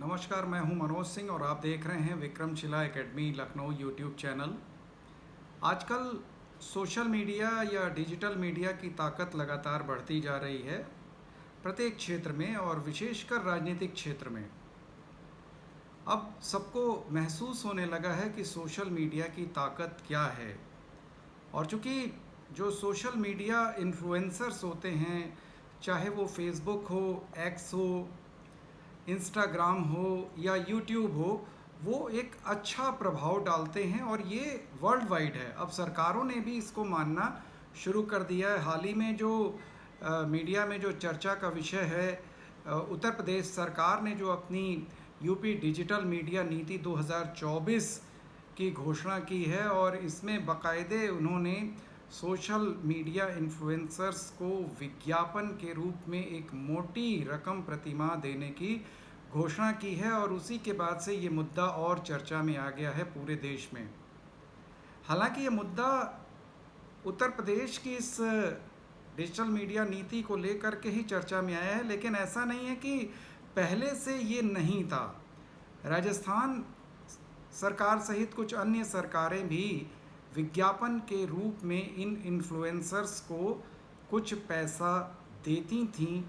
नमस्कार, मैं हूं मनोज सिंह और आप देख रहे हैं Vikramshila academy Lucknow YouTube channel. आजकल सोशल मीडिया या डिजिटल मीडिया की ताकत लगातार बढ़ती जा रही है प्रत्येक क्षेत्र में और विशेषकर राजनीतिक क्षेत्र में। अब सबको महसूस होने लगा है कि सोशल मीडिया की ताकत क्या है। और चूँकि जो सोशल मीडिया इन्फ्लुएंसर्स होते हैं, चाहे वो फेसबुक हो, एक्स हो, इंस्टाग्राम हो या यूट्यूब हो, वो एक अच्छा प्रभाव डालते हैं और ये वर्ल्ड वाइड है। अब सरकारों ने भी इसको मानना शुरू कर दिया है। हाल ही में जो मीडिया में जो चर्चा का विषय है, उत्तर प्रदेश सरकार ने जो अपनी यूपी डिजिटल मीडिया नीति 2024 की घोषणा की है और इसमें बाकायदे उन्होंने सोशल मीडिया इन्फ्लुएंसर्स को विज्ञापन के रूप में एक मोटी रकम प्रतिमाह देने की घोषणा की है और उसी के बाद से ये मुद्दा और चर्चा में आ गया है पूरे देश में। हालांकि ये मुद्दा उत्तर प्रदेश की इस डिजिटल मीडिया नीति को लेकर के ही चर्चा में आया है, लेकिन ऐसा नहीं है कि पहले से ये नहीं था। राजस्थान सरकार सहित कुछ अन्य सरकारें भी विज्ञापन के रूप में इन इन्फ्लुएंसर्स को कुछ पैसा देती थीं,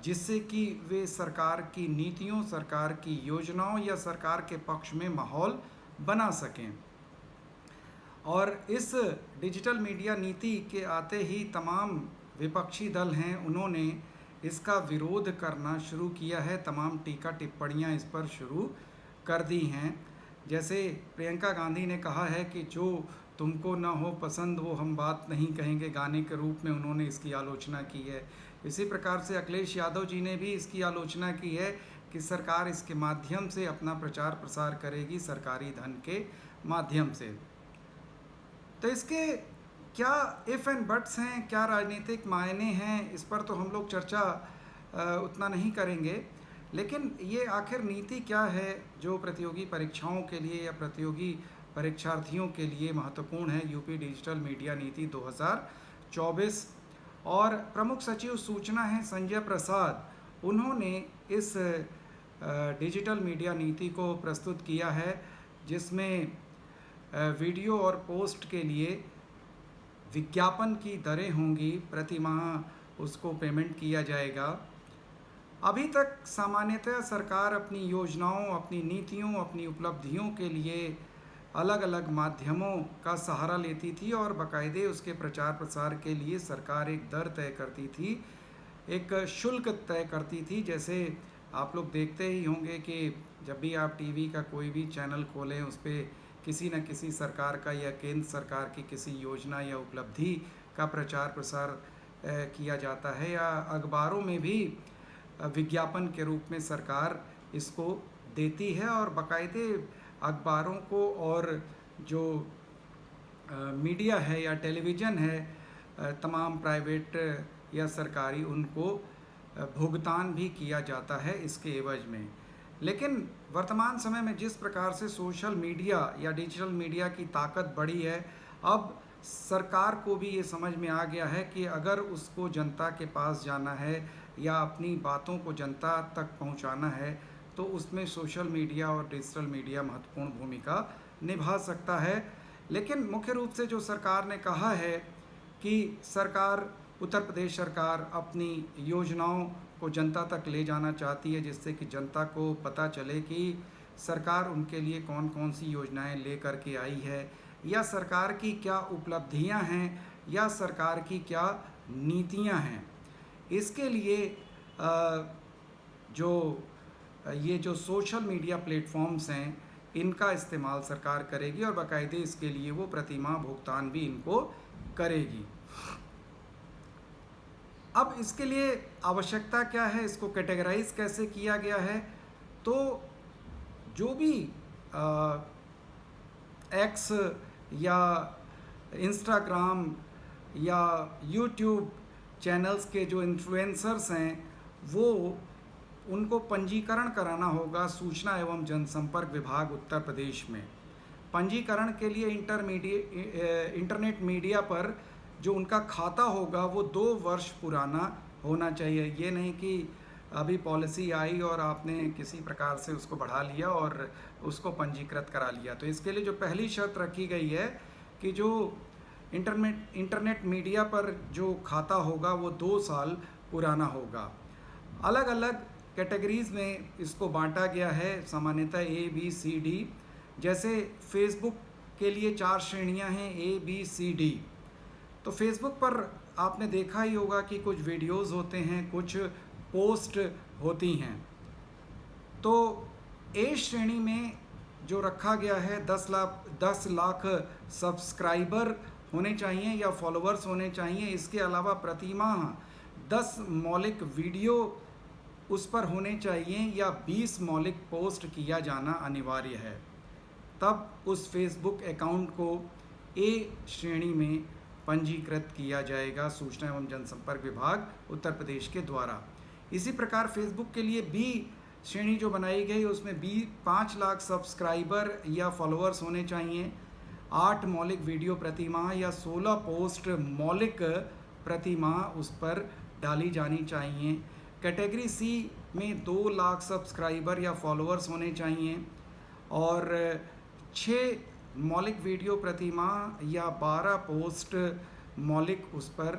जिससे कि वे सरकार की नीतियों, सरकार की योजनाओं या सरकार के पक्ष में माहौल बना सकें। और इस डिजिटल मीडिया नीति के आते ही तमाम विपक्षी दल हैं, उन्होंने इसका विरोध करना शुरू किया है। तमाम टीका टिप्पणियां इस पर शुरू कर दी हैं। जैसे प्रियंका गांधी ने कहा है कि जो तुमको ना हो पसंद वो हम बात नहीं कहेंगे, गाने के रूप में उन्होंने इसकी आलोचना की है। इसी प्रकार से अखिलेश यादव जी ने भी इसकी आलोचना की है कि सरकार इसके माध्यम से अपना प्रचार प्रसार करेगी, सरकारी धन के माध्यम से। तो इसके क्या इफ़ एंड बट्स हैं, क्या राजनीतिक मायने हैं, इस पर तो हम लोग चर्चा उतना नहीं करेंगे। लेकिन ये आखिर नीति क्या है जो प्रतियोगी परीक्षाओं के लिए या प्रतियोगी परीक्षार्थियों के लिए महत्वपूर्ण है। यूपी डिजिटल मीडिया नीति 2024 और प्रमुख सचिव सूचना हैं संजय प्रसाद, उन्होंने इस डिजिटल मीडिया नीति को प्रस्तुत किया है, जिसमें वीडियो और पोस्ट के लिए विज्ञापन की दरें होंगी, प्रति माह उसको पेमेंट किया जाएगा। अभी तक सामान्यतः सरकार अपनी योजनाओं, अपनी नीतियों, अपनी उपलब्धियों के लिए अलग अलग माध्यमों का सहारा लेती थी और बाकायदे उसके प्रचार प्रसार के लिए सरकार एक दर तय करती थी, एक शुल्क तय करती थी। जैसे आप लोग देखते ही होंगे कि जब भी आप टीवी का कोई भी चैनल खोलें, उस पर किसी न किसी सरकार का या केंद्र सरकार की किसी योजना या उपलब्धि का प्रचार प्रसार किया जाता है, या अखबारों में भी विज्ञापन के रूप में सरकार इसको देती है। और बाकायदे अखबारों को और जो मीडिया है या टेलीविज़न है, तमाम प्राइवेट या सरकारी, उनको भुगतान भी किया जाता है इसके एवज में। लेकिन वर्तमान समय में जिस प्रकार से सोशल मीडिया या डिजिटल मीडिया की ताकत बढ़ी है, अब सरकार को भी ये समझ में आ गया है कि अगर उसको जनता के पास जाना है या अपनी बातों को जनता तक पहुंचाना है, तो उसमें सोशल मीडिया और डिजिटल मीडिया महत्वपूर्ण भूमिका निभा सकता है। लेकिन मुख्य रूप से जो सरकार ने कहा है कि सरकार, उत्तर प्रदेश सरकार अपनी योजनाओं को जनता तक ले जाना चाहती है, जिससे कि जनता को पता चले कि सरकार उनके लिए कौन कौन सी योजनाएं लेकर के आई है, या सरकार की क्या उपलब्धियां हैं, या सरकार की क्या नीतियां हैं। इसके लिए ये जो सोशल मीडिया प्लेटफॉर्म्स हैं, इनका इस्तेमाल सरकार करेगी और बाकायदे इसके लिए वो प्रतिमाह भुगतान भी इनको करेगी। अब इसके लिए आवश्यकता क्या है, इसको कैटेगराइज कैसे किया गया है, तो जो भी एक्स या इंस्टाग्राम या यूट्यूब चैनल्स के जो इन्फ्लुएंसर्स हैं, वो उनको पंजीकरण कराना होगा सूचना एवं जनसंपर्क विभाग उत्तर प्रदेश में। पंजीकरण के लिए इंटरनेट मीडिया पर जो उनका खाता होगा वो 2 वर्ष पुराना होना चाहिए। ये नहीं कि अभी पॉलिसी आई और आपने किसी प्रकार से उसको बढ़ा लिया और उसको पंजीकृत करा लिया, तो इसके लिए जो पहली शर्त रखी गई है कि जो इंटरनेट मीडिया पर जो खाता होगा वो 2 साल पुराना होगा। अलग अलग कैटेगरीज में इसको बांटा गया है, सामान्यतः ABCD। जैसे फेसबुक के लिए 4 श्रेणियां हैं ABCD। तो फेसबुक पर आपने देखा ही होगा कि कुछ वीडियोस होते हैं, कुछ पोस्ट होती हैं। तो ए श्रेणी में जो रखा गया है 10 लाख सब्सक्राइबर होने चाहिए या फॉलोअर्स होने चाहिए। इसके अलावा प्रतिमाह 10 मौलिक वीडियो उस पर होने चाहिए या 20 मौलिक पोस्ट किया जाना अनिवार्य है, तब उस फेसबुक अकाउंट को ए श्रेणी में पंजीकृत किया जाएगा सूचना एवं जनसंपर्क विभाग उत्तर प्रदेश के द्वारा। इसी प्रकार फेसबुक के लिए बी श्रेणी जो बनाई गई उसमें 5 लाख सब्सक्राइबर या फॉलोअर्स होने चाहिए, 8 मौलिक वीडियो प्रतिमाह या 16 पोस्ट मौलिक प्रतिमाह उस पर डाली जानी चाहिए। कैटेगरी सी में 2 लाख सब्सक्राइबर या फॉलोअर्स होने चाहिए और 6 मौलिक वीडियो प्रतिमाह या 12 पोस्ट मौलिक उस पर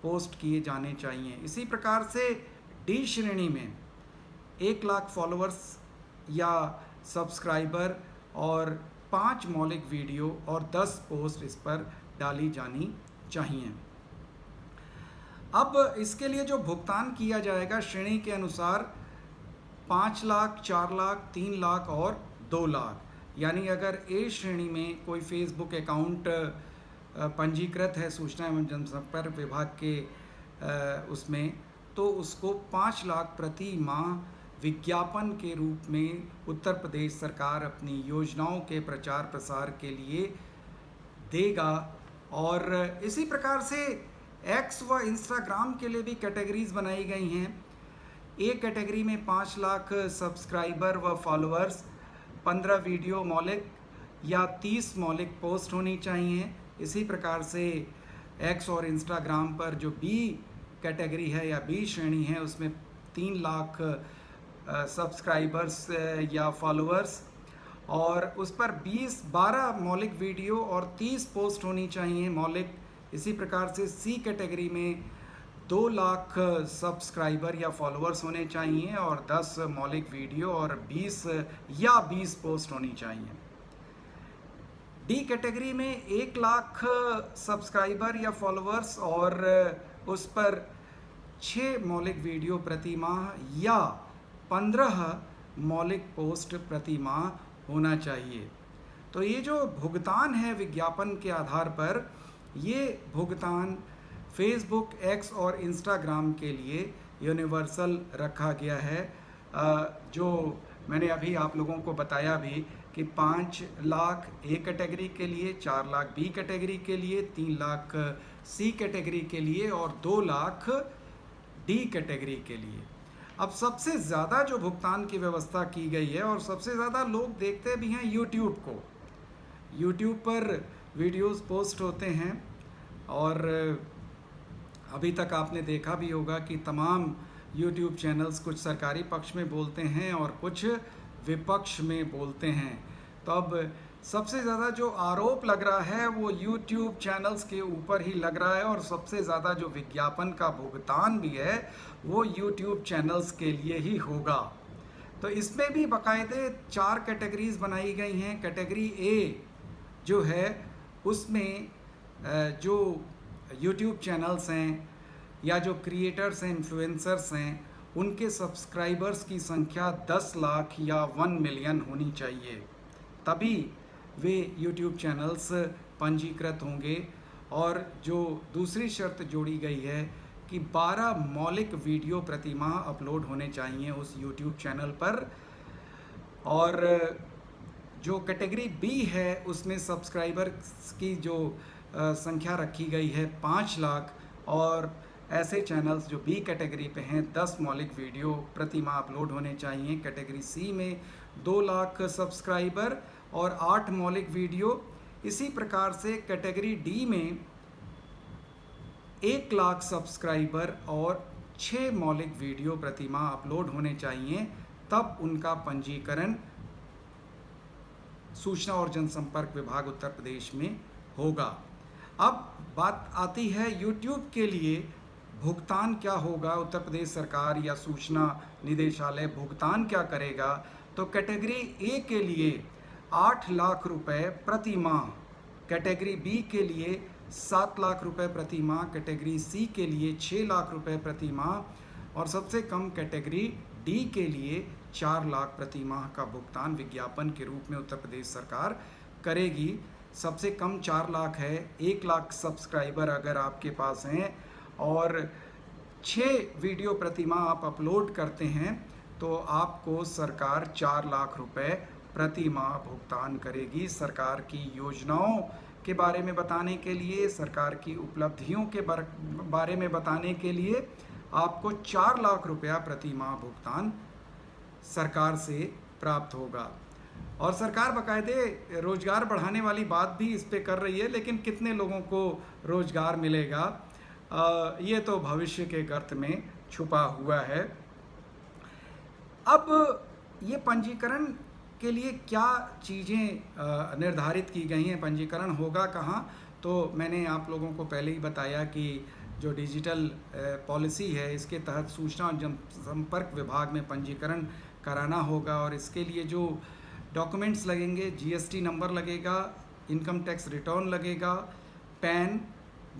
पोस्ट किए जाने चाहिए। इसी प्रकार से डी श्रेणी में 1 लाख फॉलोअर्स या सब्सक्राइबर और 5 मौलिक वीडियो और 10 पोस्ट इस पर डाली जानी चाहिए। अब इसके लिए जो भुगतान किया जाएगा श्रेणी के अनुसार 5 लाख, 4 लाख, 3 लाख और 2 लाख। यानी अगर ए श्रेणी में कोई फेसबुक अकाउंट पंजीकृत है सूचना एवं जनसंपर्क विभाग के उसमें, तो उसको 5 लाख प्रति माह विज्ञापन के रूप में उत्तर प्रदेश सरकार अपनी योजनाओं के प्रचार प्रसार के लिए देगा। और इसी प्रकार से एक्स व इंस्टाग्राम के लिए भी कैटेगरीज बनाई गई हैं। ए कैटेगरी में 5 लाख सब्सक्राइबर व फॉलोअर्स, 15 वीडियो मौलिक या 30 मौलिक पोस्ट होनी चाहिए। इसी प्रकार से एक्स और इंस्टाग्राम पर जो बी कैटेगरी है या बी श्रेणी है उसमें 3 लाख सब्सक्राइबर्स या फॉलोअर्स और उस पर 12 मौलिक वीडियो और 30 पोस्ट होनी चाहिए मौलिक। इसी प्रकार से सी कैटेगरी में 2 लाख सब्सक्राइबर या फॉलोअर्स होने चाहिए और 10 मौलिक वीडियो और 20 पोस्ट होनी चाहिए। डी कैटेगरी में 1 लाख सब्सक्राइबर या फॉलोअर्स और उस पर 6 मौलिक वीडियो प्रति माह या 15 मौलिक पोस्ट प्रति माह होना चाहिए। तो ये जो भुगतान है विज्ञापन के आधार पर, ये भुगतान फेसबुक, एक्स और इंस्टाग्राम के लिए यूनिवर्सल रखा गया है। जो मैंने अभी आप लोगों को बताया भी कि 5 लाख ए कैटेगरी के लिए, 4 लाख बी कैटेगरी के लिए, 3 लाख सी कैटेगरी के लिए और 2 लाख डी कैटेगरी के लिए। अब सबसे ज़्यादा जो भुगतान की व्यवस्था की गई है और सबसे ज़्यादा लोग देखते भी हैं यूट्यूब को। यूट्यूब पर वीडियोस पोस्ट होते हैं और अभी तक आपने देखा भी होगा कि तमाम यूट्यूब चैनल्स कुछ सरकारी पक्ष में बोलते हैं और कुछ विपक्ष में बोलते हैं। तो अब सबसे ज़्यादा जो आरोप लग रहा है वो यूट्यूब चैनल्स के ऊपर ही लग रहा है और सबसे ज़्यादा जो विज्ञापन का भुगतान भी है वो यूट्यूब चैनल्स के लिए ही होगा। तो इसमें भी बाकायदे 4 कैटेगरीज बनाई गई हैं। कैटेगरी ए जो है उसमें जो यूट्यूब चैनल्स हैं या जो क्रिएटर्स हैं, इन्फ्लुएंसर्स हैं, उनके सब्सक्राइबर्स की संख्या 10 लाख या 1 मिलियन होनी चाहिए, तभी वे यूट्यूब चैनल्स पंजीकृत होंगे। और जो दूसरी शर्त जोड़ी गई है कि 12 मौलिक वीडियो प्रतिमाह अपलोड होने चाहिए उस यूट्यूब चैनल पर। और जो कैटेगरी बी है उसमें सब्सक्राइबर की जो संख्या रखी गई है 5 लाख और ऐसे चैनल्स जो बी कैटेगरी पे हैं 10 मौलिक वीडियो प्रतिमाह अपलोड होने चाहिए। कैटेगरी सी में 2 लाख सब्सक्राइबर और 8 मौलिक वीडियो। इसी प्रकार से कैटेगरी डी में 1 लाख सब्सक्राइबर और 6 मौलिक वीडियो प्रतिमाह अपलोड होने चाहिए, तब उनका पंजीकरण सूचना और जनसंपर्क विभाग उत्तर प्रदेश में होगा। अब बात आती है YouTube के लिए भुगतान क्या होगा, उत्तर प्रदेश सरकार या सूचना निदेशालय भुगतान क्या करेगा। तो कैटेगरी ए के लिए 8 लाख रुपए प्रति माह, कैटेगरी बी के लिए 7 लाख रुपए प्रति माह, कैटेगरी सी के लिए 6 लाख रुपए प्रति माह और सबसे कम कैटेगरी डी के लिए 4 लाख प्रति माह का भुगतान विज्ञापन के रूप में उत्तर प्रदेश सरकार करेगी। सबसे कम 4 लाख है। 1 लाख सब्सक्राइबर अगर आपके पास हैं और 6 वीडियो प्रतिमाह आप अपलोड करते हैं तो आपको सरकार 4 लाख रुपए प्रति माह भुगतान करेगी। सरकार की योजनाओं के बारे में बताने के लिए, सरकार की उपलब्धियों के बारे में बताने के लिए आपको 4 लाख रुपया प्रति माह भुगतान सरकार से प्राप्त होगा। और सरकार बाकायदे रोजगार बढ़ाने वाली बात भी इस पे कर रही है, लेकिन कितने लोगों को रोजगार मिलेगा ये तो भविष्य के गर्त में छुपा हुआ है। अब ये पंजीकरण के लिए क्या चीज़ें निर्धारित की गई हैं, पंजीकरण होगा कहाँ, तो मैंने आप लोगों को पहले ही बताया कि जो डिजिटल पॉलिसी है इसके तहत सूचना और जनसंपर्क विभाग में पंजीकरण कराना होगा। और इसके लिए जो डॉक्यूमेंट्स लगेंगे, जीएसटी नंबर लगेगा, इनकम टैक्स रिटर्न लगेगा, पैन,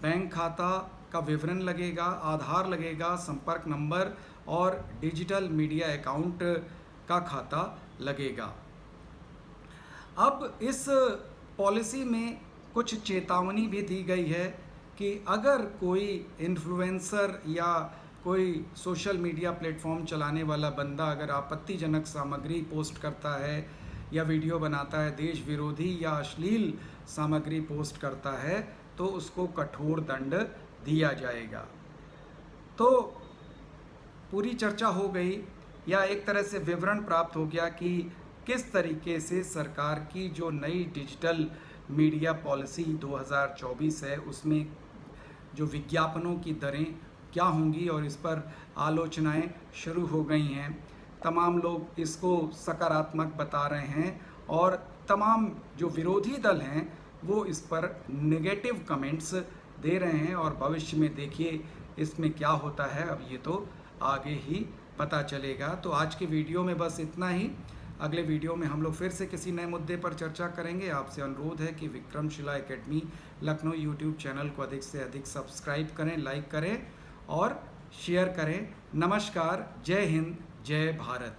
बैंक खाता का विवरण लगेगा, आधार लगेगा, संपर्क नंबर और डिजिटल मीडिया अकाउंट का खाता लगेगा। अब इस पॉलिसी में कुछ चेतावनी भी दी गई है कि अगर कोई इन्फ्लुएंसर या कोई सोशल मीडिया प्लेटफॉर्म चलाने वाला बंदा अगर आपत्तिजनक सामग्री पोस्ट करता है या वीडियो बनाता है, देश विरोधी या अश्लील सामग्री पोस्ट करता है, तो उसको कठोर दंड दिया जाएगा। तो पूरी चर्चा हो गई या एक तरह से विवरण प्राप्त हो गया कि किस तरीके से सरकार की जो नई डिजिटल मीडिया पॉलिसी 2024 है उसमें जो विज्ञापनों की दरें क्या होंगी और इस पर आलोचनाएं शुरू हो गई हैं। तमाम लोग इसको सकारात्मक बता रहे हैं और तमाम जो विरोधी दल हैं वो इस पर नेगेटिव कमेंट्स दे रहे हैं। और भविष्य में देखिए इसमें क्या होता है, अब ये तो आगे ही पता चलेगा। तो आज के वीडियो में बस इतना ही। अगले वीडियो में हम लोग फिर से किसी नए मुद्दे पर चर्चा करेंगे। आपसे अनुरोध है कि Vikramshila academy Lucknow YouTube channel को अधिक से अधिक सब्सक्राइब करें, लाइक करें और शेयर करें। नमस्कार, जय हिंद, जय भारत।